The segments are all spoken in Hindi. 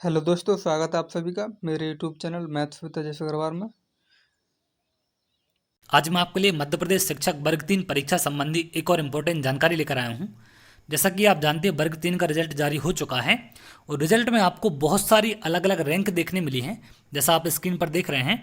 हेलो दोस्तों, स्वागत है आप सभी का मेरे YouTube channel maths with Ajay Agarwal में। आज मैं आपके लिए मध्य प्रदेश शिक्षक वर्ग 3 परीक्षा संबंधी एक और इम्पोर्टेंट जानकारी लेकर आया हूँ। जैसा कि आप जानते हैं वर्ग 3 का रिजल्ट जारी हो चुका है और रिजल्ट में आपको बहुत सारी अलग अलग रैंक देखने मिली हैं। जैसा आप स्क्रीन पर देख रहे हैं,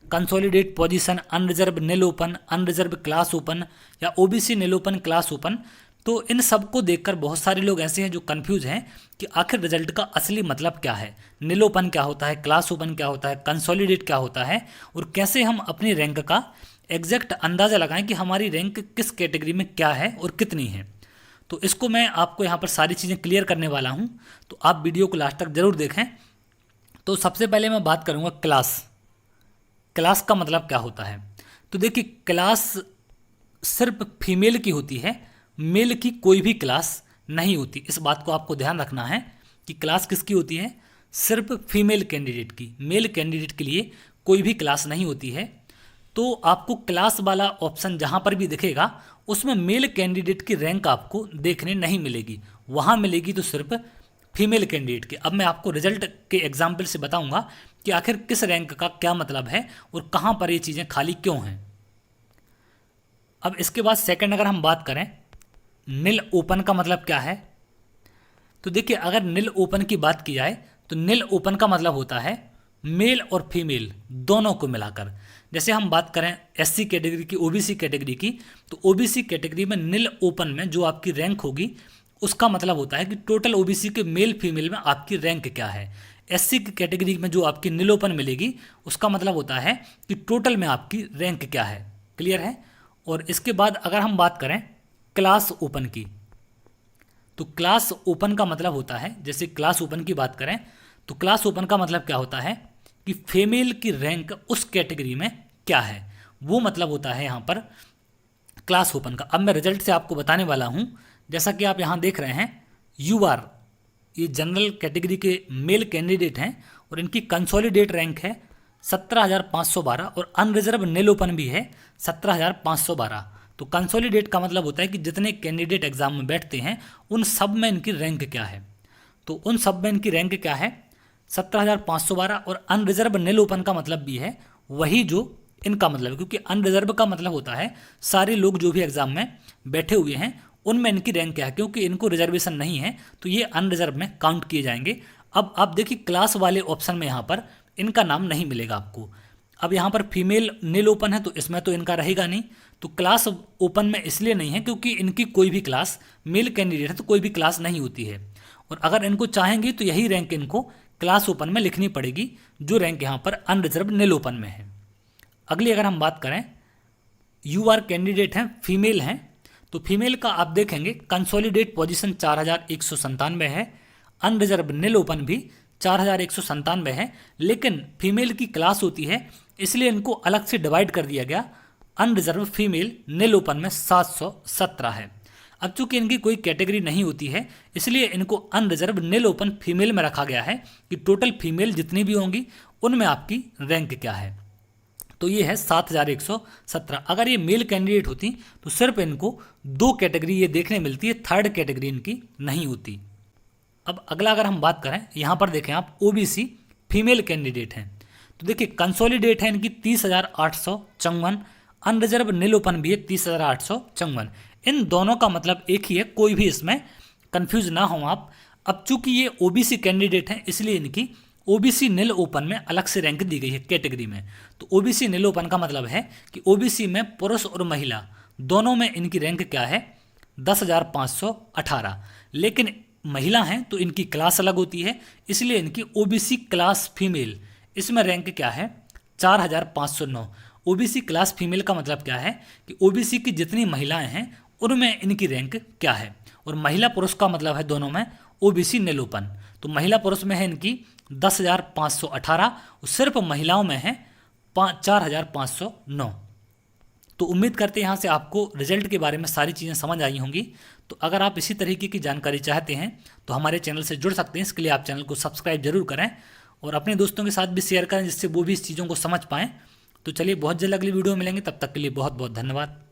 कंसोलिडेट पोजीशन, अनरिजर्व नील ओपन, अनरिजर्व क्लास ओपन या ओबीसी नील ओपन क्लास ओपन। तो इन सब को देखकर बहुत सारे लोग ऐसे हैं जो कंफ्यूज हैं कि आखिर रिजल्ट का असली मतलब क्या है, नील ओपन क्या होता है, क्लास ओपन क्या होता है, कंसोलिडेट क्या होता है और कैसे हम अपनी रैंक का एग्जैक्ट अंदाज़ा लगाएं कि हमारी रैंक किस कैटेगरी में क्या है और कितनी है। तो इसको मैं आपको यहाँ पर सारी चीज़ें क्लियर करने वाला हूँ, तो आप वीडियो को लास्ट तक ज़रूर देखें। तो सबसे पहले मैं बात करूँगा क्लास। क्लास का मतलब क्या होता है? तो देखिए, क्लास सिर्फ फीमेल की होती है, मेल की कोई भी क्लास नहीं होती। इस बात को आपको ध्यान रखना है कि क्लास किसकी होती है, सिर्फ फीमेल कैंडिडेट की। मेल कैंडिडेट के लिए कोई भी क्लास नहीं होती है। तो आपको क्लास वाला ऑप्शन जहाँ पर भी दिखेगा उसमें मेल कैंडिडेट की रैंक आपको देखने नहीं मिलेगी, वहाँ मिलेगी तो सिर्फ फीमेल कैंडिडेट की। अब मैं आपको रिजल्ट के एग्जाम्पल से बताऊंगा कि आखिर किस रैंक का क्या मतलब है और कहाँ पर ये चीज़ें खाली क्यों हैं। अब इसके बाद सेकंड अगर हम बात करें, नील ओपन का मतलब क्या है? तो देखिए, अगर नील ओपन की बात की जाए तो नील ओपन का मतलब होता है मेल और फीमेल दोनों को मिलाकर। जैसे हम बात करें एससी कैटेगरी की, ओबीसी कैटेगरी की, तो ओबीसी कैटेगरी में नील ओपन में जो आपकी रैंक होगी उसका मतलब होता है कि टोटल ओबीसी के मेल फीमेल में आपकी रैंक क्या है। एससी की कैटेगरी में जो आपकी नील ओपन मिलेगी उसका मतलब होता है कि टोटल में आपकी रैंक क्या है। क्लियर है? और इसके बाद अगर हम बात करें क्लास ओपन की, तो क्लास ओपन का मतलब होता है, जैसे क्लास ओपन की बात करें तो क्लास ओपन का मतलब क्या होता है कि फीमेल की रैंक उस कैटेगरी में क्या है, वो मतलब होता है यहाँ पर क्लास ओपन का। अब मैं रिजल्ट से आपको बताने वाला हूँ। जैसा कि आप यहाँ देख रहे हैं, यू आर, ये जनरल कैटेगरी के मेल कैंडिडेट हैं और इनकी कंसोलिडेट रैंक है 17,512 और अनरिजर्व नील ओपन भी है 17,512। तो कंसोलिडेट का मतलब होता है कि जितने कैंडिडेट एग्जाम में बैठते हैं उन सब में इनकी रैंक क्या है। तो उन सब में इनकी रैंक क्या है, 17,512। और अनरिजर्व नील ओपन का मतलब भी है वही जो इनका मतलब है, क्योंकि अनरिजर्व का मतलब होता है सारे लोग जो भी एग्जाम में बैठे हुए हैं उनमें इनकी रैंक क्या है, क्योंकि इनको रिजर्वेशन नहीं है तो ये अनरिजर्व में काउंट किए जाएंगे। अब आप देखिए, क्लास वाले ऑप्शन में यहाँ पर इनका नाम नहीं मिलेगा आपको। अब यहाँ पर फीमेल नील ओपन है तो इसमें तो इनका रहेगा नहीं। तो क्लास ओपन में इसलिए नहीं है क्योंकि इनकी कोई भी क्लास, मेल कैंडिडेट है तो कोई भी क्लास नहीं होती है। और अगर इनको चाहेंगे तो यही रैंक इनको क्लास ओपन में लिखनी पड़ेगी, जो रैंक यहाँ पर अनरिजर्व नील ओपन में है। अगली अगर हम बात करें, यू आर कैंडिडेट हैं, फीमेल हैं, तो फीमेल का आप देखेंगे कंसोलिडेट पोजीशन 4,197 है, अनरिजर्व नील ओपन भी 4,197 है। लेकिन फीमेल की क्लास होती है इसलिए इनको अलग से डिवाइड कर दिया गया। अनरिजर्व फीमेल नील ओपन में 717 है। अब चूंकि इनकी कोई कैटेगरी नहीं होती है इसलिए इनको अनरिजर्व नील ओपन फीमेल में रखा गया है कि टोटल फीमेल जितनी भी होंगी उनमें आपकी रैंक क्या है। तो ये है 7,117। अगर ये मेल कैंडिडेट होती तो सिर्फ इनको दो कैटेगरी ये देखने मिलती है, थर्ड कैटेगरी इनकी नहीं होती। अब अगला अगर हम बात करें, यहाँ पर देखें आप, ओबीसी फीमेल कैंडिडेट हैं, तो देखिए कंसोलिडेट है इनकी 30,854, अनरिजर्व नील ओपन भी है 30,854। इन दोनों का मतलब एक ही है, कोई भी इसमें कंफ्यूज ना हो आप। अब चूंकि ये ओबीसी कैंडिडेट हैं इसलिए इनकी ओबीसी नील ओपन में अलग से रैंक दी गई है कैटेगरी में। तो ओबीसी नील ओपन का मतलब है कि ओबीसी में पुरुष और महिला दोनों में इनकी रैंक क्या है, 10,518। लेकिन महिला हैं तो इनकी क्लास अलग होती है इसलिए इनकी ओबीसी क्लास फीमेल, इसमें रैंक क्या है, 4,509। ओबीसी क्लास फीमेल का मतलब क्या है कि ओबीसी की जितनी महिलाएं हैं उनमें इनकी रैंक क्या है। और महिला पुरुष का मतलब है दोनों में ओबीसी नील ओपन। तो महिला पुरुष में है इनकी 10,518 और सिर्फ महिलाओं में है 4,509। तो उम्मीद करते हैं यहाँ से आपको रिजल्ट के बारे में सारी चीज़ें समझ आई होंगी। तो अगर आप इसी तरीके की जानकारी चाहते हैं तो हमारे चैनल से जुड़ सकते हैं। इसके लिए आप चैनल को सब्सक्राइब जरूर करें और अपने दोस्तों के साथ भी शेयर करें जिससे वो भी इस चीज़ों को समझ पाएँ। तो चलिए, बहुत जल्द अगली वीडियो में मिलेंगे, तब तक के लिए बहुत बहुत धन्यवाद।